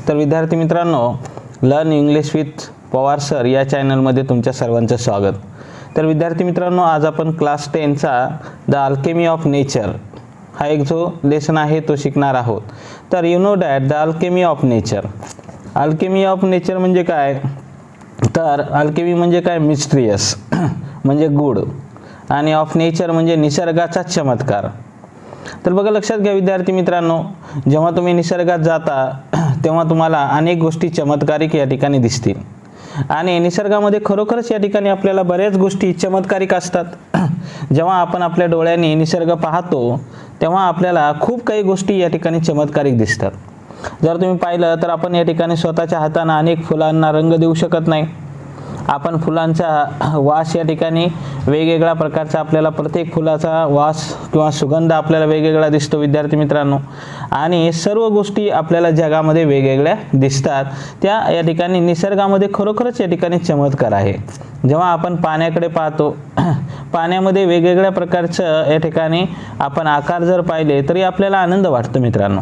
तर विद्यार्थी मित्रांनो, learn English with Pawar sir या चॅनलमध्ये तुमच्या सर्वांचं स्वागत। तर विद्यार्थी मित्रांनो, आज आपण क्लास 10चा द अल्केमी ऑफ नेचर हा एक जो लेसन आहे तो शिकणार आहोत। तर you know that the alchemy of nature, Alchemy of nature म्हणजे काय? तर अल्केमी म्हणजे काय? मिस्ट्रियस म्हणजे गूढ, आणि ऑफ नेचर म्हणजे निसर्गाचा चमत्कार। तर बघा, लक्षात घ्या विद्यार्थी मित्रांनो, जेव्हा तुम्ही निसर्गात जाता तेव्हा तुम्हाला अनेक गोष्टी चमत्कारिक या ठिकाणी दिसतील, आणि निसर्गामध्ये खरोखरच या ठिकाणी आपल्याला बऱ्याच गोष्टी चमत्कारिक असतात। जेव्हा आपण आपल्या डोळ्यांनी निसर्ग पाहतो तेव्हा आपल्याला खूप काही गोष्टी या ठिकाणी चमत्कारिक दिसतात। जर तुम्ही पाहिलं तर आपण या ठिकाणी स्वतःच्या हाताने अनेक फुलांना रंग देऊ शकत नाही। आपण फुलांचा वास या ठिकाणी वेगवेगळ्या प्रकारचा, आपल्याला प्रत्येक फुलाचा वास किंवा सुगंध आपल्याला वेगवेगळा दिसतो विद्यार्थी मित्रांनो, आणि सर्व गोष्टी आपल्याला जगामध्ये वेगवेगळ्या दिसतात। त्या या ठिकाणी निसर्गामध्ये खरोखरच या ठिकाणी चमत्कार आहे। जेव्हा आपण पाण्याकडे पाहतो, पाण्यामध्ये वेगवेगळ्या प्रकारचं या ठिकाणी आपण आकार जर पाहिले तरी आपल्याला आनंद वाटतो मित्रांनो।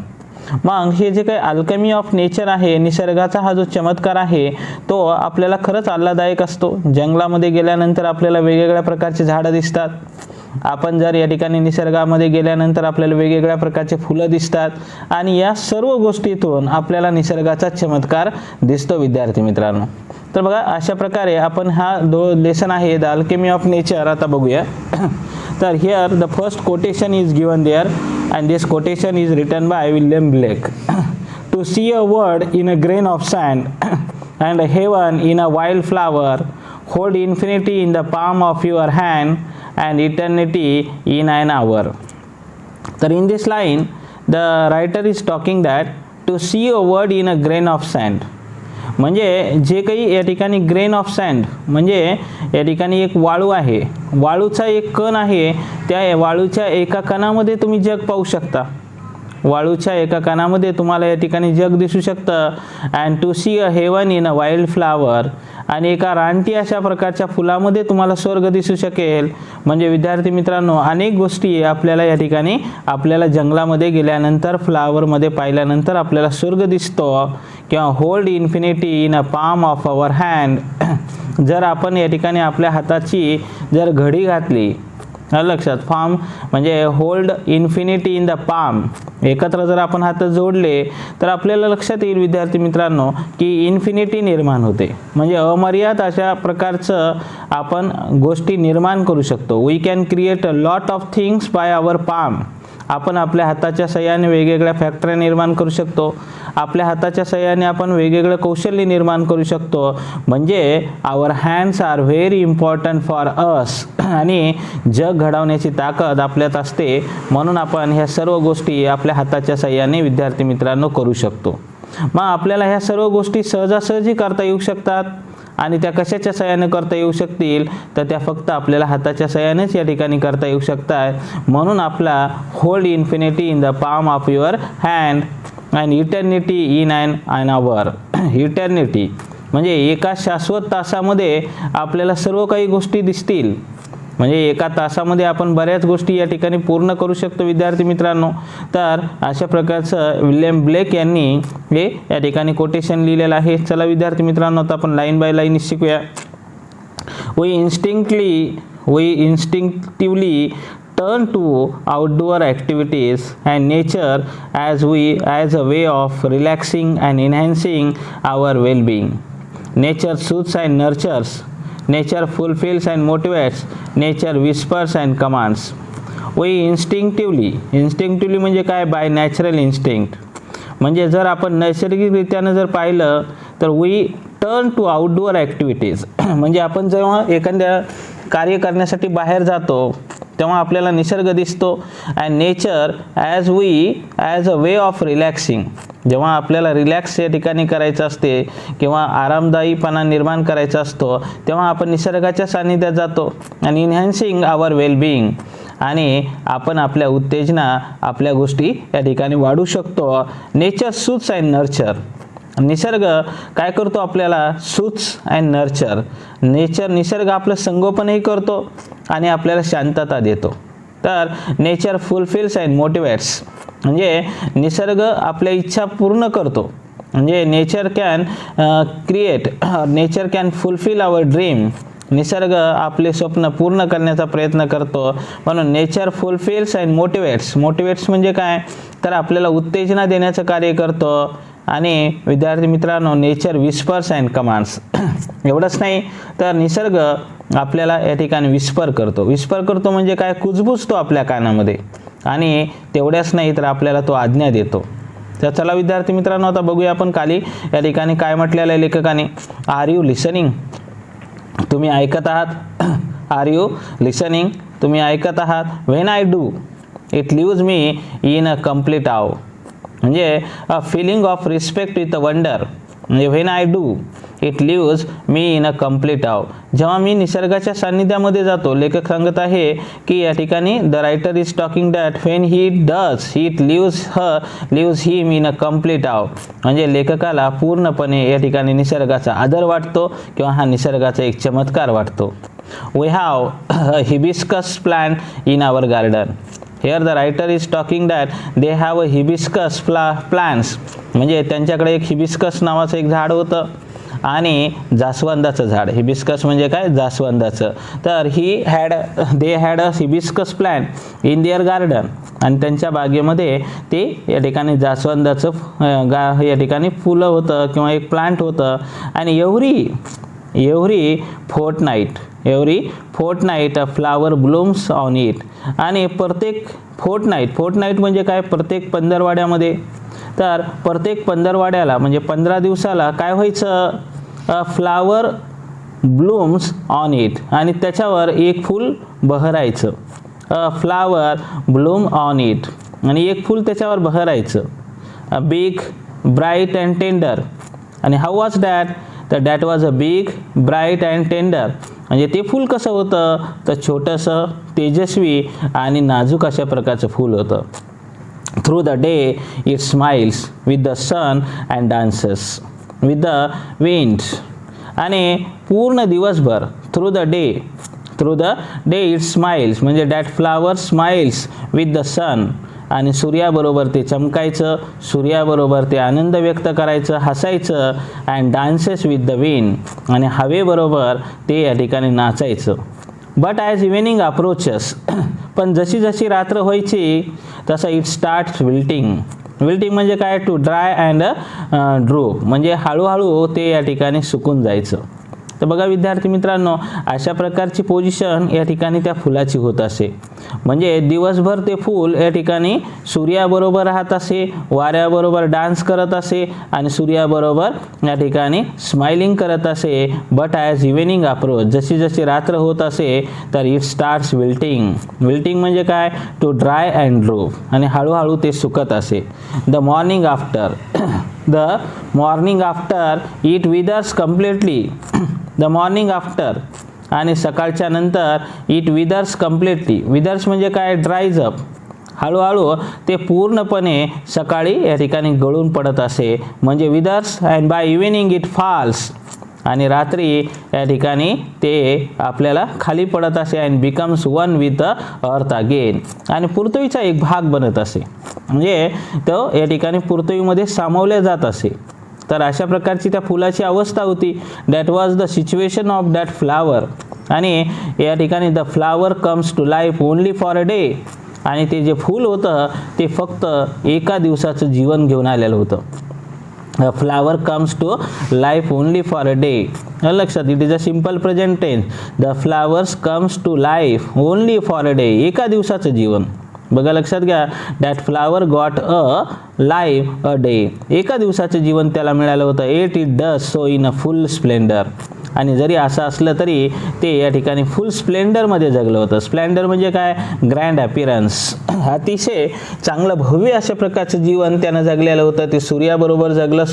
मग हे जे काही अल्केमी ऑफ नेचर आहे, निसर्गाचा हा जो चमत्कार आहे तो आपल्याला खरंच आल्हाददायक असतो। जंगलामध्ये गेल्यानंतर आपल्याला वेगवेगळ्या प्रकारचे झाडं दिसतात। आपण जर या ठिकाणी निसर्गामध्ये गेल्यानंतर आपल्याला वेगवेगळ्या प्रकारचे फुलं दिसतात, आणि या सर्व गोष्टीतून आपल्याला निसर्गाचा चमत्कार दिसतो विद्यार्थी मित्रांनो। तर बघा, अशा प्रकारे आपण हा लेसन आहे द अल्केमी ऑफ नेचर आता बघूया। तर here the first quotation is given there, and this quotation is written by William Blake. To see a word in a grain of sand and a heaven in a wildflower, hold infinity in the palm of your hand and eternity in an hour. So in this line the writer is talking that to see a word in a grain of sand, म्हणजे जे काही या ठिकाणी grain of sand म्हणजे या ठिकाणी एक वाळू आहे, वाळूचा एक कण आहे, त्या वाळूच्या एका कणामध्ये तुम्ही जग पाहू शकता। वाळूच्या एका कणामध्ये तुम्हाला या ठिकाणी जग दिसू शकतं। And to see a heaven in a wild flower, आणि एका रानटी अशा प्रकारच्या फुलामध्ये तुम्हाला स्वर्ग दिसू शकेल। म्हणजे विद्यार्थी मित्रांनो, अनेक गोष्टी आपल्याला या ठिकाणी आपल्याला जंगलामध्ये गेल्यानंतर, फ्लावरमध्ये पाहिल्यानंतर आपल्याला स्वर्ग दिसतो, किंवा hold infinity in a palm of our hand, जर आपण या ठिकाणी आपल्या हाताची जर घडी घातली, लक्षात, पाम म्हणजे hold infinity in the palm, एकत्र जर आपण हात जोडले तर आपल्याला लक्षात येईल विद्यार्थी मित्रांनो की इन्फिनिटी निर्माण होते। म्हणजे अमर्याद अशा प्रकारचं आपण गोष्टी निर्माण करू शकतो। We can create a lot of things by our palm, आपण आपल्या हाताच्या सहाय्याने वेगवेगळ्या फॅक्टऱ्या निर्माण करू शकतो। आपल्या हाताच्या सहाय्याने आपण वेगवेगळं कौशल्य निर्माण करू शकतो। म्हणजे our hands are very important for us, आणि जग घडवण्याची ताकद आपल्यात असते, म्हणून आपण ह्या सर्व गोष्टी आपल्या हाताच्या सहाय्याने विद्यार्थी मित्रांनो करू शकतो। मग आपल्याला ह्या सर्व गोष्टी सहजासहजी करता येऊ शकतात, आणि त्या कशाच्या सहाय्याने करता येऊ शकतील? तर त्या फक्त आपल्याला हाताच्या सहाय्यानेच या ठिकाणी करता येऊ शकतात। म्हणून आपला hold infinity in the palm of your hand and eternity in an hour, eternity म्हणजे एका शाश्वत तासामध्ये आपल्याला सर्व काही गोष्टी दिसतील। म्हणजे एका तासामध्ये आपण बऱ्याच गोष्टी या ठिकाणी पूर्ण करू शकतो विद्यार्थी मित्रांनो। तर अशा प्रकारचं विल्यम ब्लेक यांनी हे या ठिकाणी कोटेशन लिहिलेलं आहे। चला विद्यार्थी मित्रांनो, आता आपण लाईन बाय लाईन शिकूया। We instinctively turn to outdoor activities and nature as a way of relaxing and enhancing our well-being. Nature soothes and nurtures, nature fulfills and motivates, nature whispers and commands. We instinctively म्हणजे काय? Bye natural instinct, म्हणजे जर आपण नैसर्गिकरित्यानं जर पाहिलं तर we turn to outdoor activities, म्हणजे आपण जेव्हा एखाद्या कार्य करण्यासाठी बाहेर जातो तेव्हा आपल्याला निसर्ग दिसतो। And nature as a way of relaxing, जेव्हा आपल्याला रिलॅक्स या ठिकाणी करायचं असते किंवा आरामदायीपणा निर्माण करायचा असतो तेव्हा आपण निसर्गाच्या सानिध्यात जातो। आणि इन्हॅन्सिंग आवर वेलबिईंग, आणि आपण आपल्या उत्तेजना, आपल्या गोष्टी या ठिकाणी वाढू शकतो। नेचर सूट्स अँड नर्चर, निसर्ग काय करतो? आपल्याला सूट्स अँड नर्चर, निसर्ग आपलं संगोपनही करतो आणि आपल्याला शांतता देतो। तर नेचर फुलफिल्स अँड मोटिवेट्स, म्हणजे निसर्ग आपल्या इच्छा पूर्ण करतो म्हणजे nature can create, nature can fulfil our dream. निसर्ग आपले स्वप्न पूर्ण करण्याचा प्रयत्न करतो. म्हणून nature fulfils and motivates. Motivates म्हणजे काय, तर आपल्याला उत्तेजना देण्याचं कार्य करतो. आणि विद्यार्थी मित्रांनो, नेचर विस्पर्स अँड कमांड्स. एवढंच नाही तर निसर्ग आपल्याला या ठिकाणी विस्पर करतो. विस्पर करतो म्हणजे काय, कुजबुजतो आपल्या कानामध्ये. आणि तेवढ्याच नाही तर आपल्याला तो आज्ञा देतो. तर चला विद्यार्थी मित्रांनो, आता बघूया आपण खाली या ठिकाणी काय म्हटलेलं आहे लेखकाने. Are you listening. तुम्ही ऐकत आहात. आर यू लिसनिंग, तुम्ही ऐकत आहात. When I do it leaves me in a complete awe. म्हणजे a feeling of respect with a wonder. म्हणजे when I do it leaves me in a complete awe. जेव्हा मी निसर्गाच्या सान्निध्यामध्ये जातो, लेखक सांगत आहे की या ठिकाणी the writer is talking that when he does it leaves him in a complete awe. म्हणजे लेखकाला पूर्णपणे या ठिकाणी निसर्गाचा आदर वाटतो किंवा हा निसर्गाचा एक चमत्कार वाटतो. We have a hibiscus plant in our garden. Here the writer is talking that they have a hibiscus plants. म्हणजे त्यांच्याकडे एक हिबिस्कस नावाचं एक झाड होतं आणि जास्वंदाचं झाड. हिबिस्कस म्हणजे काय, जास्वंदाचं. तर they had a hibiscus plant in their garden. आणि त्यांच्या बागेमध्ये ते या ठिकाणी जास्वंदाचं या ठिकाणी फुलं होतं किंवा एक प्लांट होतं. आणि every fortnight a flower blooms on it. आणि प्रत्येक फोर्टनाईट म्हणजे काय, प्रत्येक पंधरवाड्यामध्ये. तर प्रत्येक पंधरवाड्याला म्हणजे 15 दिवसाला काय व्हायचं, फ्लावर ब्लूम्स ऑन इट. आणि त्याच्यावर एक फूल बहरायचं. Flower bloom on it. आणि एक फूल त्याच्यावर बहरायचं. Big bright and tender. आणि हाऊ वॉज दॅट, तर that was a big bright and tender. म्हणजे ते फूल कसं होतं, तर छोटंसं, तेजस्वी आणि नाजूक अशा प्रकारचं फूल होतं. Through the day it smiles with the sun and dances with the wind. आणि पूर्ण दिवसभर through the day it smiles म्हणजे that flower smiles with the sun. आणि सूर्याबरोबर ते चमकायचं, सूर्याबरोबर ते आनंद व्यक्त करायचं, हसायचं. And dances with the wind. आणि हवेबरोबर ते या ठिकाणी नाचायचं. बट ॲज इव्हनिंग अप्रोचेस, पण जशी जशी रात्र व्हायची तसं इट स्टार्ट्स विल्टिंग. विल्टिंग म्हणजे काय, टू ड्राय अँड ड्रूप. म्हणजे हळूहळू ते या ठिकाणी सुकून जायचं. तर बघा विद्यार्थी मित्रांनो, अशा प्रकारची पोझिशन या ठिकाणी त्या फुलाची होत असे. म्हणजे दिवसभर ते फूल या ठिकाणी सूर्याबरोबर राहत असे, वाऱ्याबरोबर डान्स करत असे आणि सूर्याबरोबर या ठिकाणी स्माइलिंग करत असे. बट ॲज इव्हनिंग अप्रोच, जशी जशी रात्र होत असे तर इट स्टार्ट्स विल्टिंग. विल्टिंग म्हणजे काय, टू ड्राय अँड ड्रूप. आणि हळूहळू ते सुकत असे. The morning after it withers completely. The morning after. आणि सकाळच्या नंतर इट विदर्स कम्प्लिटली. विदर्स म्हणजे काय, ड्राईज अप. हळूहळू ते पूर्णपणे सकाळी या ठिकाणी गळून पडत असे. म्हणजे withers and by evening it falls. आणि रात्री या ठिकाणी ते आपल्याला खाली पडत असे. And becomes one with the earth again. आणि पृथ्वीचा एक भाग बनत असे. म्हणजे तो या ठिकाणी पृथ्वीमध्ये सामावल्या जात असे. तर अशा प्रकारची त्या फुलाची अवस्था होती. That was the situation of that flower. आणि या ठिकाणी the flower comes to life only for a day. आणि ते जे फूल होतं ते फक्त एका दिवसाचं जीवन घेऊन आलेलं होतं. The flower comes to life only for a day. लक्षात, it is a simple present tense. The flowers comes to life only for a day. एका दिवसाचं जीवन. बघा लक्षात घ्या, that flower got a life a day. एका दिवसाचं जीवन त्याला मिळालं होतं. It does so in a full splendour. आणि जरी असं असलं तरी ते या ठिकाणी फुल स्प्लेंडरमध्ये जगलं होतं. स्प्लेंडर म्हणजे काय, ग्रँड अपीरन्स. अतिशय चांगलं भव्य अशा प्रकारचं जीवन त्यानं जगलेलं होतं. ते सूर्याबरोबर जगलं,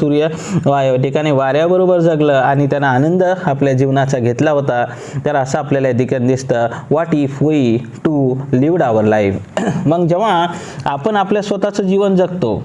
या ठिकाणी वाऱ्याबरोबर जगलं आणि त्यानं आनंद आपल्या जीवनाचा घेतला होता. तर असं आपल्याला ठिकाणी दिसतं, what if we too lived our life. मग जेव्हा आपण आपल्या स्वतःचं जीवन जगतो,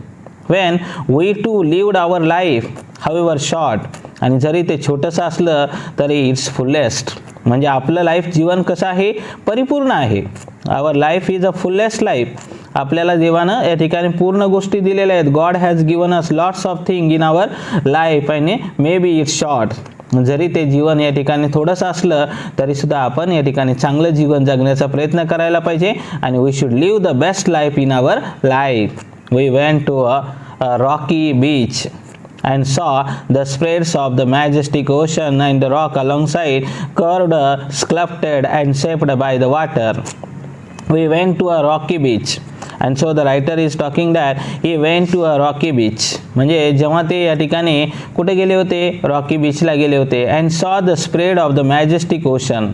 when we too lived our life however short, आणि जरी ते छोटंसं असलं तरी इट्स फुलेस्ट. म्हणजे आपलं लाईफ जीवन कसं आहे, परिपूर्ण आहे. Our life is a fullest life. आपल्याला देवानं या ठिकाणी पूर्ण गोष्टी दिलेल्या आहेत. God has given us lots of thing in our life आणि मे बी इट्स शॉर्ट. जरी ते जीवन या ठिकाणी थोडंसं असलं तरी सुद्धा आपण या ठिकाणी चांगलं जीवन जगण्याचा प्रयत्न करायला पाहिजे आणि we should live the best life in our life. We went to a rocky beach and saw the spreads of the majestic ocean and the rock alongside, curved, sculpted and shaped by the water. We went to a rocky beach. And so the writer is talking that he went to a rocky beach. म्हणजे जेव्हा ते या ठिकाणी कुठे गेले होते, Rocky बीचला गेले होते. and saw the spread of the majestic ocean.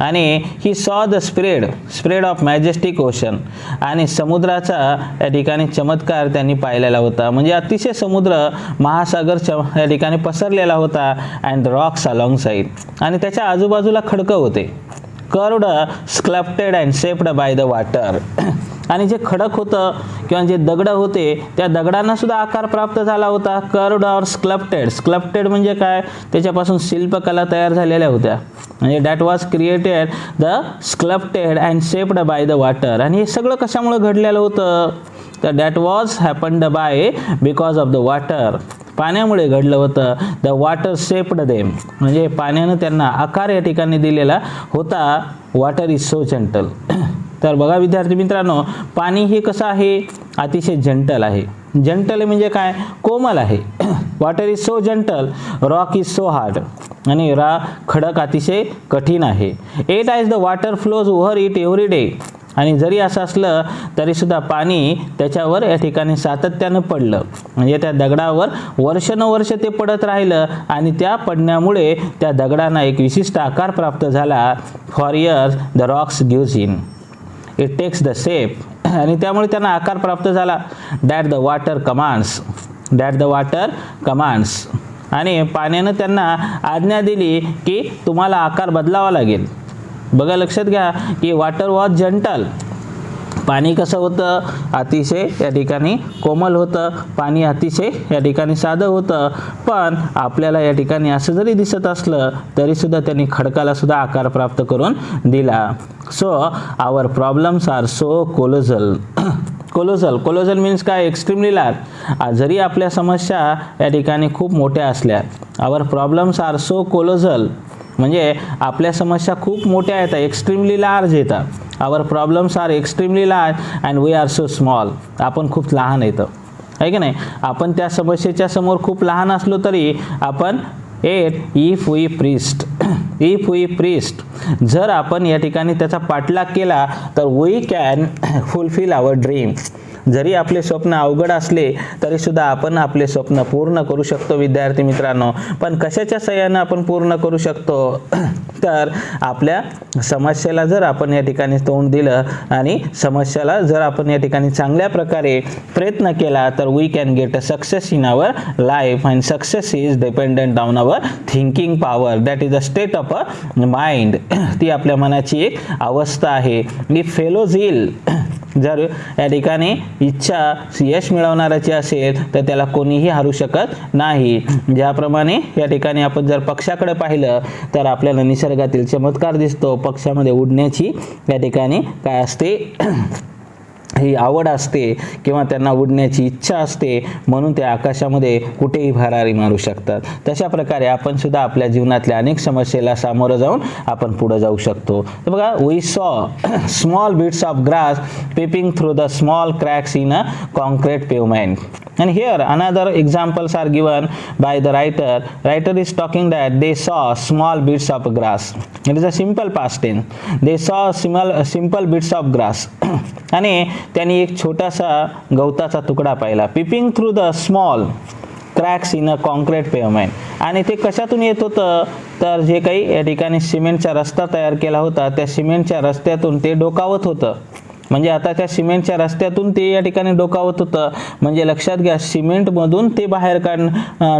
आणि he saw the spread of majestic ocean. आणि समुद्राचा या ठिकाणी चमत्कार त्यांनी पाहिलेला होता. म्हणजे अतिशय समुद्र महासागर या ठिकाणी पसरलेला होता. And Roxx along side. आणि त्याच्या आजूबाजूला खडकं होते. Curved, sculpted and shaped by the water. आणि जे खडक होतं किंवा जे दगड होते त्या दगडांना सुद्धा आकार प्राप्त झाला होता. कर्वड और स्कल्प्टेड म्हणजे काय, त्याच्यापासून शिल्पकला तयार झालेल्या होत्या. म्हणजे that was created the sculpted and shaped by the water. आणि हे सगळं कशामुळे घडलेलं होतं, तर that was happened by because of the water. पाण्यामुळे घडलं होतं. The water shaped them. म्हणजे पाण्यानं त्यांना आकार या ठिकाणी दिलेला होता. Water is so gentle. तर बघा विद्यार्थी मित्रांनो, पाणी हे कसं आहे, अतिशय जंटल आहे. जंटल म्हणजे काय, कोमल आहे. Water is so gentle, rock is so hard. आणि खडक अतिशय कठीण आहे. It as the water flows over it every day. आणि जरी असं असलं तरीसुद्धा पाणी त्याच्यावर या ठिकाणी सातत्यानं पडलं. म्हणजे त्या दगडावर वर्षानुवर्ष ते पडत राहिलं आणि त्या पडण्यामुळे त्या दगडांना एक विशिष्ट आकार प्राप्त झाला. For years the rocks gives in, it takes the shape. आणि त्यामुळे त्यांना आकार प्राप्त झाला. That the water commands. आणि पाण्यानं त्यांना आज्ञा दिली की तुम्हाला आकार बदलावा लागेल. बघा लक्षात घ्या की वॉटर वॉज जंटल. पाणी कसं होतं, अतिशय या ठिकाणी कोमल होतं. पाणी अतिशय या ठिकाणी साधं होतं. पण आपल्याला या ठिकाणी असं जरी दिसत असलं तरीसुद्धा त्यांनी खडकाला सुद्धा आकार प्राप्त करून दिला. So our problems are so colossal मीन्स काय, एक्स्ट्रीमली लार्ज. जरी आपल्या समस्या या ठिकाणी खूप मोठ्या असल्या, our problems are so colossal म्हणजे आपल्या समस्या खूप मोठ्या येतात, एक्स्ट्रीमली लार्ज येतात. Our problems are extremely large and we are so small. आपण खूप लहान येतं आहे की नाही. आपण त्या समस्येच्या समोर खूप लहान असलो तरी आपण इफ वी प्रिस्ट जर आपण या ठिकाणी त्याचा पाठलाग केला तर we can fulfil our dream. जरी आपले स्वप्न अवघड असले तरी सुद्धा आपण आपले स्वप्न पूर्ण करू शकतो विद्यार्थी मित्रांनो. पण कशाच्या सहाय्याने आपण पूर्ण करू शकतो, तर आपल्या समस्येला जर आपण या ठिकाणी तोंड दिलं आणि समस्येला जर आपण या ठिकाणी चांगल्या प्रकारे प्रयत्न केला तर we can get a success in our life. And success is dependent on our thinking power. That is a state of a mind. ती आपल्या मनाची एक अवस्था आहे. इफ फेलो झील, जर या ठिकाणी इच्छा यश मिळवणाराची असेल तर त्याला कोणीही हरू शकत नाही. ज्याप्रमाणे या ठिकाणी आपण जर पक्षाकडे पाहिलं तर आपल्याला निसर्गातील चमत्कार दिसतो. पक्षामध्ये उडण्याची या ठिकाणी काय असते, ही आवड असते किंवा त्यांना उडण्याची इच्छा असते, म्हणून ते आकाशामध्ये कुठेही भरारी मारू शकतात. तशा प्रकारे आपण सुद्धा आपल्या जीवनातल्या अनेक समस्येला सामोरं जाऊन आपण पुढे जाऊ शकतो. तर बघा, वी सॉ small bits of grass peeping through the small cracks in a concrete pavement. And here another examples are given by the writer. Writer is talking that they saw small bits of grass. It is a simple past tense. They saw simple bits of grass. आणि त्यांनी एक छोटासा गवताचा तुकडा पाहिला. peeping through the small cracks in a concrete pavement. आणि ते कशातून येत होतं, तर जे काही या ठिकाणी सिमेंटचा रस्ता तयार केला होता त्या सिमेंटच्या रस्त्यातून ते डोकावत होतं. म्हणजे आता त्या सिमेंटच्या रस्त्यातून ते या ठिकाणी डोकावत होतं. म्हणजे लक्षात घ्या, सिमेंटमधून ते बाहेर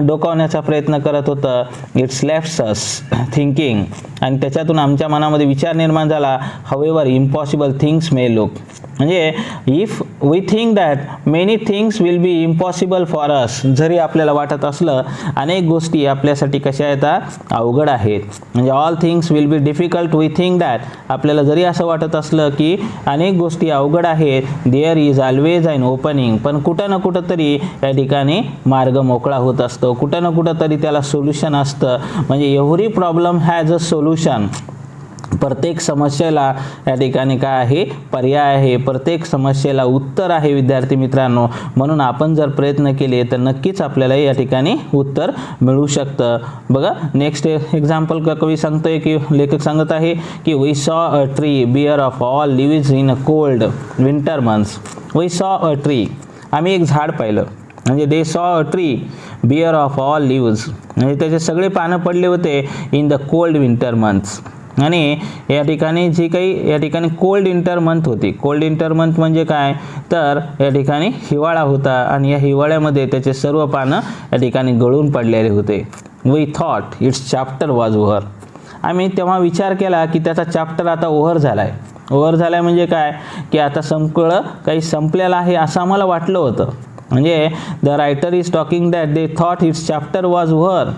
डोकावण्याचा प्रयत्न करत होतं. It's lefts us thinking. आणि त्याच्यातून आमच्या मनामध्ये विचार निर्माण झाला, however impossible things may look. म्हणजे if we think that many things will be impossible for us. जरी आपल्याला वाटत असलं अनेक गोष्टी आपल्यासाठी कशा आहेत, अवघड आहेत. म्हणजे all things will be difficult, we think that. आपल्याला जरी असं वाटत असलं की अनेक गोष्टी अवघड आहेत, there is always an opening. पण कुठं ना कुठं तरी या ठिकाणी मार्ग मोकळा होत असतो, कुठं ना कुठं तरी त्याला सोल्युशन असतं. म्हणजे every problem has a solution. प्रत्येक समस्येला या ठिकाणी काय आहे, पर्याय आहे. प्रत्येक समस्येला उत्तर आहे विद्यार्थी मित्रांनो. म्हणून आपण जर प्रयत्न केले तर नक्कीच आपल्याला या ठिकाणी उत्तर मिळू शकतं. बघा नेक्स्ट एक्झाम्पल कवी सांगतोय की लेखक सांगत आहे की we saw a tree bare of all leaves in a cold winter months. We saw a tree, आम्ही एक झाड पाहिलं. म्हणजे they saw a tree bare of all leaves, म्हणजे त्याचे सगळे पानं पडले होते in the cold winter months. आणि या ठिकाणी जी काही या ठिकाणी कोल्ड विंटर मंथ होती. कोल्ड विंटर मंथ म्हणजे काय, तर या ठिकाणी हिवाळा होता आणि या हिवाळ्यामध्ये त्याचे सर्व पानं या ठिकाणी गळून पडलेले होते. We thought its chapter was over. आम्ही तेव्हा विचार केला की त्याचा चॅप्टर आता ओव्हर झाला आहे. ओव्हर झाला आहे म्हणजे काय, की आता सगळं काही संपलेलं आहे असं आम्हाला वाटलं होतं. म्हणजे the writer is talking that they thought its chapter was over.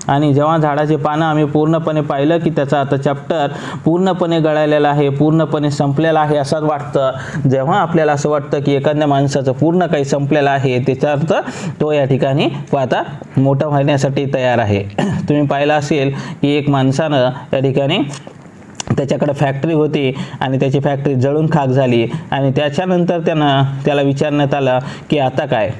आणि जेव्हा झाडाचे पानं आम्ही पूर्णपणे पाहिलं की त्याचा आता चॅप्टर पूर्णपणे गळालेला आहे, पूर्णपणे संपलेला आहे असं वाटतं. जेव्हा आपल्याला असं वाटतं की एखाद्या माणसाचं पूर्ण काही संपलेलं आहे, त्याचा अर्थ तो या ठिकाणी आता मोठं होण्यासाठी तयार आहे. तुम्ही पाहिलं असेल की एक माणसानं या ठिकाणी त्याच्याकडे फॅक्टरी होती आणि त्याची फॅक्टरी जळून खाक झाली आणि त्याच्यानंतर त्याला विचारण्यात आलं की आता काय,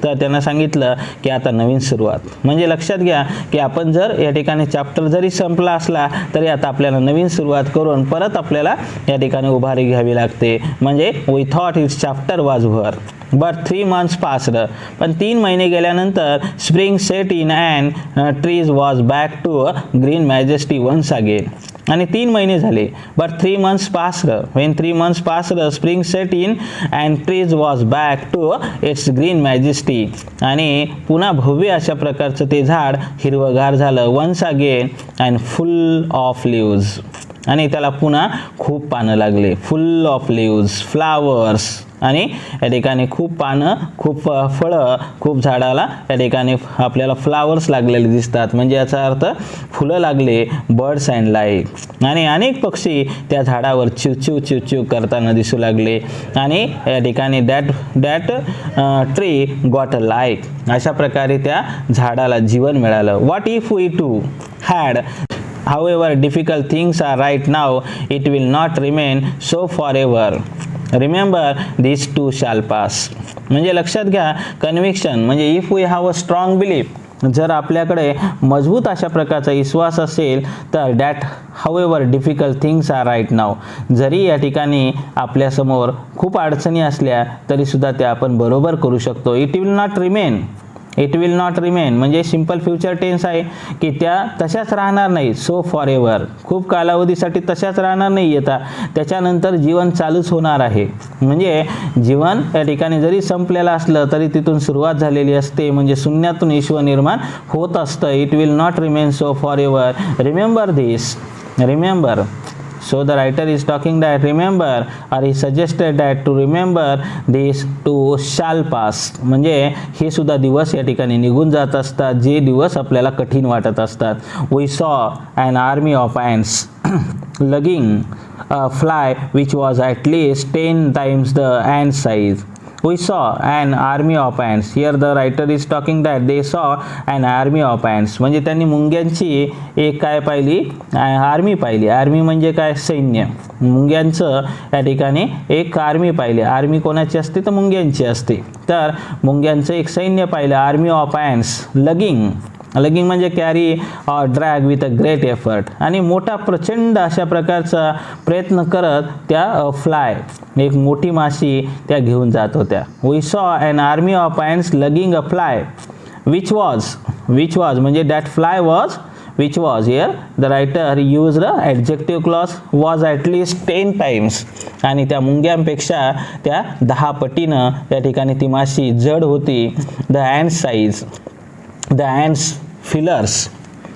तर त्यांना सांगितलं की आता नवीन सुरुवात. म्हणजे लक्षात घ्या की आपण जर या ठिकाणी चॅप्टर जरी संपला असला तरी आता आपल्याला नवीन सुरुवात करून परत आपल्याला या ठिकाणी उभारी घ्यावी लागते. म्हणजे we thought its chapter was over but 3 months passed. पण 3 महिने गेल्यानंतर spring set in and trees was back to green majesty once again. आणि 3 महिने झाले. But 3 months passed. When 3 months passed spring set in and trees was back to its green majesty. आणि पुन्हा भव्य अशा प्रकारचं ते झाड हिरवगार झालं. Once again and full of leaves. आणि त्याला पुन्हा खूप पानं लागले. Full of leaves, flowers. आणि या ठिकाणी खूप पानं, खूप फळं, खूप झाडाला या ठिकाणी आपल्याला फ्लावर्स लागलेले दिसतात. म्हणजे याचा अर्थ फुलं लागले. Birds and like. आणि अनेक पक्षी त्या झाडावर चिवचिव चिवचिव करताना दिसू लागले. आणि या ठिकाणी that tree got a life. अशा प्रकारे त्या झाडाला जीवन मिळालं. What if we too had however difficult things are right now, it will not remain so forever. Remember these too shall pass. म्हणजे लक्षात घ्या, कन्व्हिक्शन म्हणजे if we have a strong belief. जर आपल्याकडे मजबूत अशा प्रकारचा विश्वास असेल तर that however difficult things are right now. जरी या ठिकाणी आपल्यासमोर खूप अडचणी असल्या तरीसुद्धा त्या आपण बरोबर करू शकतो. It will not remain. It will not remain म्हणजे सिंपल फ्युचर टेन्स आहे की त्या तशाच राहणार नाही. सो फॉर एव्हर, खूप कालावधीसाठी तशाच राहणार नाही. येता त्याच्यानंतर जीवन चालूच होणार आहे. म्हणजे जीवन या ठिकाणी जरी संपलेलं असलं तरी तिथून सुरुवात झालेली असते. म्हणजे शून्यातून विश्व निर्माण होत असतं. It will not remain so for ever. Remember this. Remember. So the writer is talking that remember, or he suggested that to remember these too shall pass. म्हणजे हे सुद्धा दिवस या ठिकाणी निघून जात असतात, जे दिवस आपल्याला कठीण वाटत असतात. We saw an army of ants lugging a fly which was at least 10 times the ant size. We saw an army of ants. Here the writer is talking that they saw an army of ants. म्हणजे त्यांनी मुंग्यांची एक काय पाहिली, army पाहिली. Army म्हणजे काय, सैन्य. मुंग्यांचं या ठिकाणी एक आर्मी पाहिली. आर्मी कोणाची असते तर मुंग्यांची असते. तर मुंग्यांचं एक सैन्य पाहिलं. Army of ants lugging. Lugging म्हणजे carry or drag with a great effort. आणि मोठा प्रचंड अशा प्रकारचा प्रयत्न करत त्या फ्लाय, एक मोठी माशी त्या घेऊन जात होत्या. We saw an army of ants lugging a fly which was म्हणजे that fly was which was. Here the writer used the adjective clause was at least 10 times. आणि त्या मुंग्यांपेक्षा त्या 10 पटीनं या ठिकाणी ती माशी जड होती. The ant size. The ants fillers.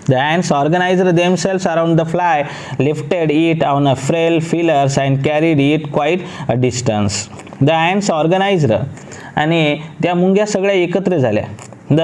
The ants organized themselves around the fly, lifted it on a frail feelers and carried it quite a distance. The ants organised, आणि त्या मुंग्या सगळ्या एकत्र झाल्या. द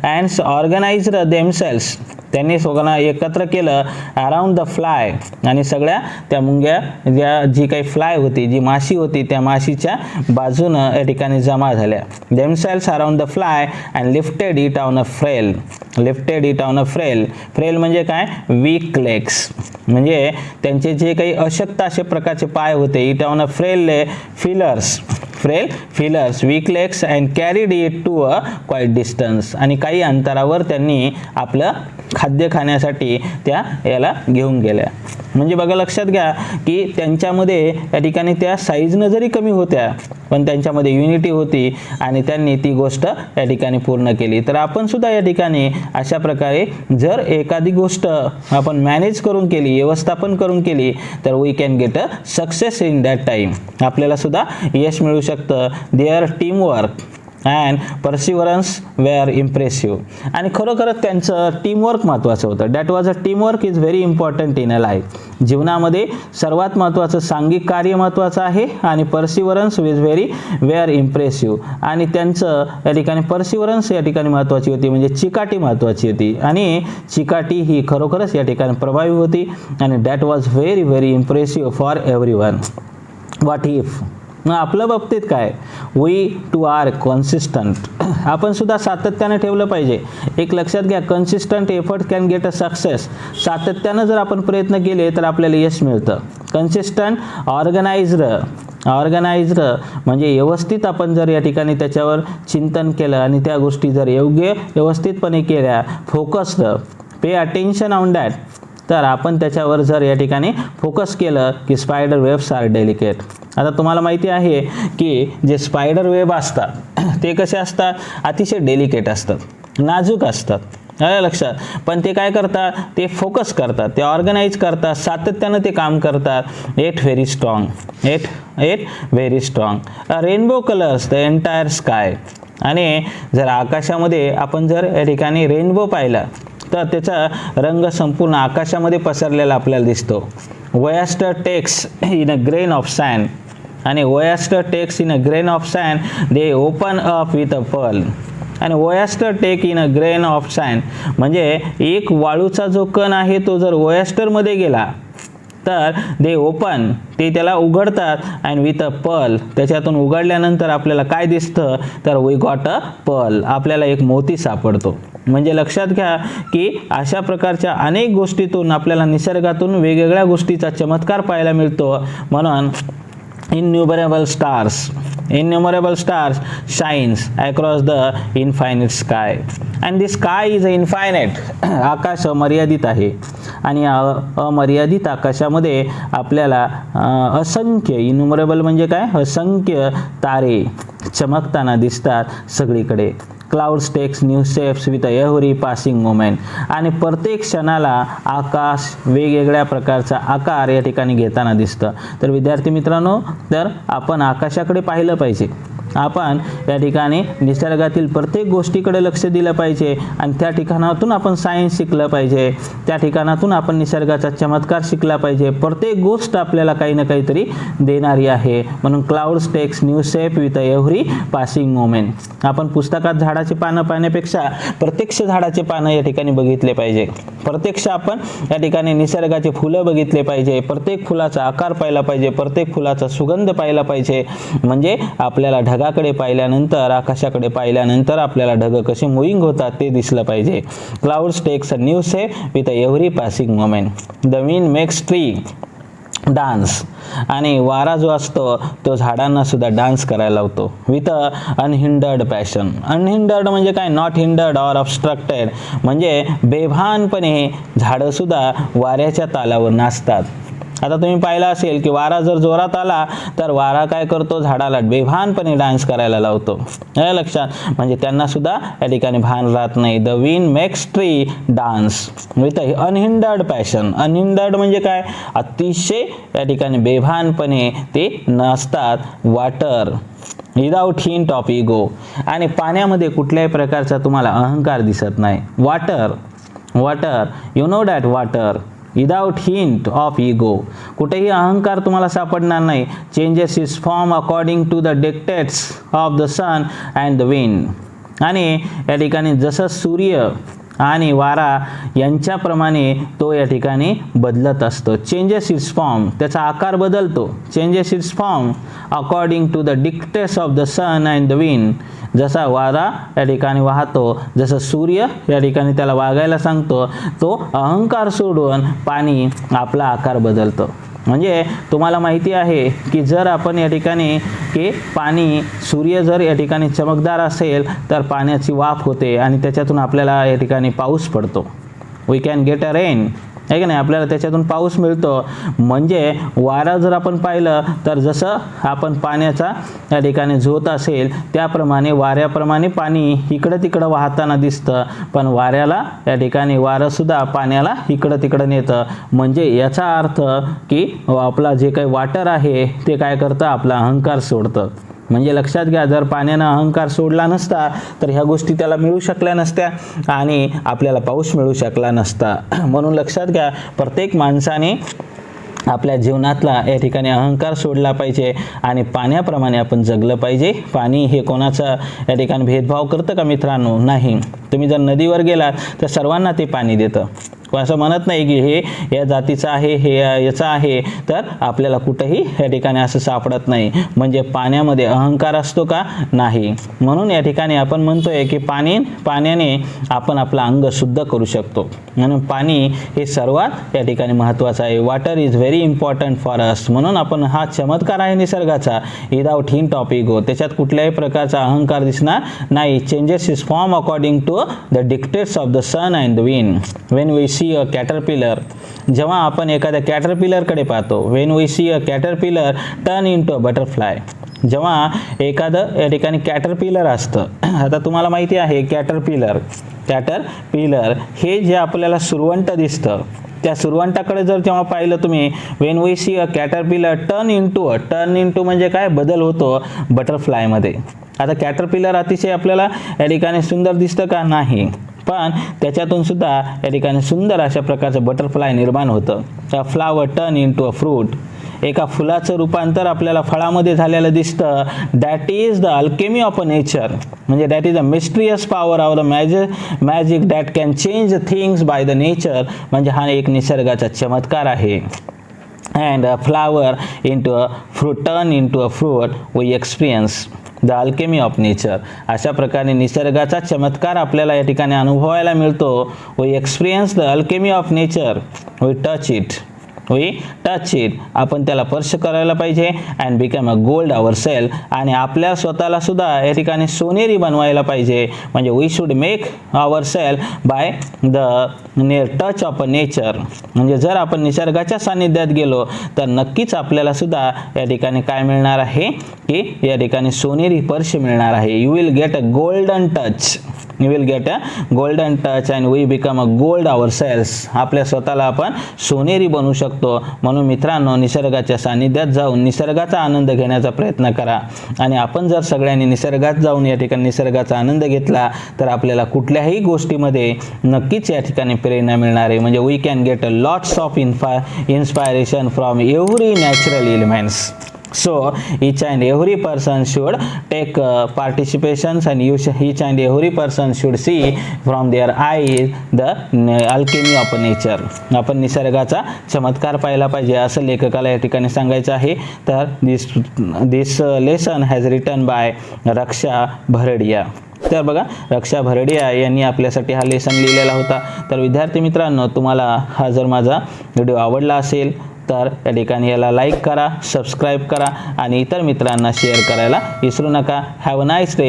ॲन्ट्स ऑर्गनाइज्ड देमसेल्स, त्यांनी स्वतःला एकत्र केलं अराउंड द फ्लाय, आणि सगळ्या त्या मुंग्या ज्या जी काही फ्लाय होती, जी माशी होती, त्या माशीच्या बाजूनं या ठिकाणी जमा झाल्या. Themselves around the fly and lifted it on a frail. Lifted it on a frail. Frail म्हणजे काय? वीक लेग्स, म्हणजे त्यांचे जे काही अशक्त अशा प्रकारचे पाय होते. It on a frail fillers, frail fillers, weak legs and carried it to a quite distance, आणि काही अंतरावर त्यांनी आपलं खाद्य खाण्यासाठी त्या याला घेऊन गेल्या. म्हणजे बघा लक्षात घ्या की त्यांच्यामध्ये या ठिकाणी त्या साईजनं जरी कमी होत्या पण त्यांच्यामध्ये युनिटी होती आणि त्यांनी ती गोष्ट या ठिकाणी पूर्ण केली. तर आपण सुद्धा या ठिकाणी अशा प्रकारे जर एखादी गोष्ट आपण मॅनेज करून केली, व्यवस्थापन करून केली, तर we can get a success in that time. आपल्याला सुद्धा यश मिळू शकतं. Their teamwork and perseverance were impressive. आणि खरोखरच त्यांचं टीमवर्क महत्त्वाचं होतं. That was a teamwork is very important in a life. जीवनामध्ये सर्वात महत्त्वाचं सांघिक कार्य महत्त्वाचं आहे, आणि perseverance is very were impressive. आणि त्यांचं या ठिकाणी परसिवरन्स या ठिकाणी महत्त्वाची होती, म्हणजे चिकाटी महत्त्वाची होती, आणि चिकाटी ही खरोखरच या ठिकाणी प्रभावी होती. आणि that was very very impressive for everyone. What if मग आपल्या बाबतीत काय? We too are consistent. आपण सुद्धा सातत्याने ठेवलं पाहिजे. एक लक्षात घ्या, consistent effort can get a success. सातत्यानं जर आपण प्रयत्न केले तर आपल्याला यश मिळतं. कन्सिस्टंट ऑर्गनाइज्ड, ऑर्गनाइज्ड म्हणजे व्यवस्थित आपण जर या ठिकाणी त्याच्यावर चिंतन केलं आणि त्या गोष्टी जर योग्य व्यवस्थितपणे केल्या, focused, pay attention on that, तर आपण त्याच्यावर जर या ठिकाणी फोकस केलं की स्पायडर वेब्स आर डेलिकेट. आता तुम्हाला माहिती आहे की जे स्पायडर वेब असतात ते कसे असतात? अतिशय डेलिकेट असतात, नाजूक असतात. आलं लक्षात? पण ते काय करतात? ते फोकस करतात, ते ऑर्गनाइज करतात, सातत्यानं ते काम करतात. At very strong, at very strong. Rainbow colours the entire sky. आणि जर आकाशामध्ये आपण जर या ठिकाणी रेनबो पाहिला तर त्याचा रंग संपूर्ण आकाशामध्ये पसरलेला आपल्याला दिसतो. Oyster takes in a grain of sand, आणि oyster takes in a grain of sand they open up with a pearl. आणि oyster take in a grain of sand म्हणजे एक वाळूचा जो कण आहे तो जर वयास्टरमध्ये गेला तर दे ओपन, ते त्याला उघडतात, अँड विथ अ पर्ल, त्याच्यातून उघडल्यानंतर आपल्याला काय दिसतं? तर वी गॉट अ पर्ल, आपल्याला एक मोती सापडतो. म्हणजे लक्षात घ्या की अशा प्रकारच्या अनेक गोष्टीतून आपल्याला निसर्गातून वेगवेगळ्या गोष्टीचा चमत्कार पाहायला मिळतो. म्हणून innumerable stars shines across the infinite sky, and the sky is infinite. आकाश अमर्यादित आहे, आणि अमर्यादित आकाशामध्ये आपल्याला असंख्य, इन्युमरेबल म्हणजे काय? असंख्य तारे चमकताना दिसतात सगळीकडे. Clouds takes new shapes with every passing moment. आणि प्रत्येक क्षणाला आकाश वेगवेगळ्या प्रकारचा आकार या ठिकाणी घेताना दिसतं. तर विद्यार्थी मित्रांनो, तर आपण आकाशाकडे पाहिलं पाहिजे. आपण या ठिकाणी निसर्गातील प्रत्येक गोष्टीकडे लक्ष दिलं पाहिजे, आणि त्या ठिकाणातून आपण सायन्स शिकलं पाहिजे. त्या ठिकाणातून आपण निसर्गाचा चमत्कार शिकला पाहिजे. प्रत्येक गोष्ट आपल्याला काही ना काहीतरी देणारी आहे. म्हणून clouds takes new shape with every passing moment. आपण पुस्तकात झाडाचे पानं पाहण्यापेक्षा प्रत्यक्ष झाडाचे पानं या ठिकाणी बघितले पाहिजे. प्रत्यक्ष आपण या ठिकाणी निसर्गाचे फुलं बघितले पाहिजे. प्रत्येक फुलाचा आकार पाहिला पाहिजे. प्रत्येक फुलाचा सुगंध पाहिला पाहिजे. म्हणजे आपल्याला ढगाकडे पाहिल्यानंतर, आकाशाकडे पाहिल्यानंतर आपल्याला ढग कसे मुव्हिंग होतात ते दिसलं पाहिजे. Clouds takes a new shape with every passing moment. The wind makes tree dance. आणि वारा जो असतो तो झाडांना सुद्धा डान्स करायला लावतो. With a unhindered passion. Unhindered म्हणजे काय? Not hindered or obstructed. म्हणजे बेभानपणे झाडं सुद्धा वाऱ्याच्या तालावर नाचतात. आता तुम्ही पाहिलं असेल की वारा जर जोरात आला तर वारा काय करतो? झाडाला बेभानपणे डान्स करायला लावतो. हे लक्षात? म्हणजे त्यांना सुद्धा या ठिकाणी भान राहत नाही. The wind makes tree dance with unhindered passion. Unhindered म्हणजे काय? अतिशय या ठिकाणी बेभानपणे ते नाचतात. Water without hint of ego. आणि पाण्यामध्ये कुठल्याही प्रकारचा तुम्हाला अहंकार दिसत नाही. Water, water, you know that water without hint of ego. कुठेही अहंकार तुम्हाला सापडणार नाही. Changes is form according to the dictates of the sun and the wind. आणि या ठिकाणी जसं सूर्य आणि वारा यांच्याप्रमाणे तो या ठिकाणी बदलत असतो. चेंजेस इज फॉर्म, त्याचा आकार बदलतो. Changes is form according to the dictates of the sun and the wind. जसा वारा या ठिकाणी वाहतो, जसं सूर्य या ठिकाणी त्याला वागायला सांगतो, तो अहंकार सोडून पाणी आपला आकार बदलतो. म्हणजे तुम्हाला माहिती आहे की जर आपण या ठिकाणी की पाणी, सूर्य जर या ठिकाणी चमकदार असेल तर पाण्याची वाफ होते आणि त्याच्यातून आपल्याला या ठिकाणी पाऊस पडतो. We can get a rain, आहे की नाही, आपल्याला त्याच्यातून पाऊस मिळतो. म्हणजे वारा जर आपण पाहिलं तर जसं आपण पाण्याचा या ठिकाणी झोत असेल त्याप्रमाणे वाऱ्याप्रमाणे पाणी इकडं तिकडं वाहताना दिसतं, पण वाऱ्याला या ठिकाणी वारंसुद्धा पाण्याला इकडं तिकडं नेतं. म्हणजे याचा अर्थ की आपला जे काही वॉटर आहे ते काय करतं, आपला अहंकार सोडतं. म्हणजे लक्षात घ्या, जर पाण्यानं अहंकार सोडला नसता तर ह्या गोष्टी त्याला मिळू शकल्या नसत्या आणि आपल्याला पाऊस मिळू शकला नसता. म्हणून लक्षात घ्या, प्रत्येक माणसाने आपल्या जीवनातला या ठिकाणी अहंकार सोडला पाहिजे आणि पाण्याप्रमाणे आपण जगलं पाहिजे. पाणी हे कोणाचा या ठिकाणी भेदभाव करतं का मित्रांनो? नाही. तुम्ही जर नदीवर गेलात तर सर्वांना ते पाणी देतं. असं म्हणत नाही की हे या जातीचं आहे, हे याचं आहे, तर आपल्याला कुठेही या ठिकाणी असं सापडत नाही. म्हणजे पाण्यामध्ये अहंकार असतो का? नाही. म्हणून या ठिकाणी आपण म्हणतोय की पाण्याने आपण आपलं अंग शुद्ध करू शकतो. म्हणून पाणी हे सर्वात या ठिकाणी महत्त्वाचं आहे. Water is very important for अस. म्हणून आपण हा चमत्कार आहे निसर्गाचा, विदाउट हिंट ऑफ इगो. त्याच्यात कुठल्याही प्रकारचा अहंकार दिसणार नाही. Changes is form according to the dictates of the sun and the wind. When we see a caterpillar, जेव्हा आपण एखाद्या कॅटरपिलरकडे पाहतो, when we see a caterpillar turn into a butterfly. जेव्हा एखादं या ठिकाणी कॅटरपिलर असतं, आता तुम्हाला माहिती आहे कॅटरपिलर हे जे आपल्याला सुरवंट दिसतं, त्या सुरवंटाकडे जर जेव्हा पाहिलं तुम्ही, when we see a caterpillar turn into म्हणजे काय, बदल होतो बटरफ्लायमध्ये. आता कॅटरपिलर अतिशय आपल्याला या ठिकाणी सुंदर दिसतं का? नाही. पण त्याच्यातून सुद्धा या ठिकाणी सुंदर अशा प्रकारचं बटरफ्लाय निर्माण होतं. A flower turn into a fruit. एका फुलाचं रूपांतर आपल्याला फळामध्ये झालेलं दिसतं. That is the alchemy of a nature. म्हणजे that is a mysterious power of the magic that can change things by the nature. म्हणजे हा एक निसर्गाचा चमत्कार आहे. And a flower into a fruit, turn into a fruit, we experience the alchemy of nature. अशा प्रकारे निसर्गाचा चमत्कार आपल्याला या ठिकाणी अनुभवायला मिळतो. We experience the alchemy of nature, we touch it. आपण त्याला स्पर्श करायला पाहिजे. And become a gold our self. आणि आपल्या स्वतःला सुद्धा या ठिकाणी सोनेरी बनवायला पाहिजे. म्हणजे we should make our self by the touch of a nature. म्हणजे जर आपण निसर्गाच्या सानिध्यात गेलो तर नक्कीच आपल्याला सुद्धा या ठिकाणी काय मिळणार आहे की या ठिकाणी सोनेरी स्पर्श मिळणार आहे. You will get a golden touch. And we become a gold our selves. आपल्या स्वतःला आपण सोनेरी बनवू शकतो. म्हणून मित्रांनो, निसर्गाच्या सानिध्यात जाऊन निसर्गाचा आनंद घेण्याचा प्रयत्न करा. आणि आपण जर सगळ्यांनी निसर्गात जाऊन या ठिकाणी निसर्गाचा आनंद घेतला तर आपल्याला कुठल्याही गोष्टीमध्ये नक्कीच या ठिकाणी प्रेरणा मिळणार आहे. म्हणजे we can get a lots of inspiration from every natural elements. So each and every person should take participations, and each and every person should see from their eyes the alchemy of nature. आपण निसर्गाचा चमत्कार पाहिला पाहिजे असं लेखकाला या ठिकाणी सांगायचं आहे. तर दिस लेसन हॅज रिटन बाय रक्षा भरडिया. तर बघा, रक्षा भरडिया यांनी आपल्यासाठी हा लेसन लिहिलेला होता. तर विद्यार्थी मित्रांनो, तुम्हाला हा जर माझा व्हिडिओ आवडला असेल तर या ठिकाणी याला लाईक करा, सबस्क्राईब करा आणि इतर मित्रांना शेअर करायला विसरू नका. Have a nice day.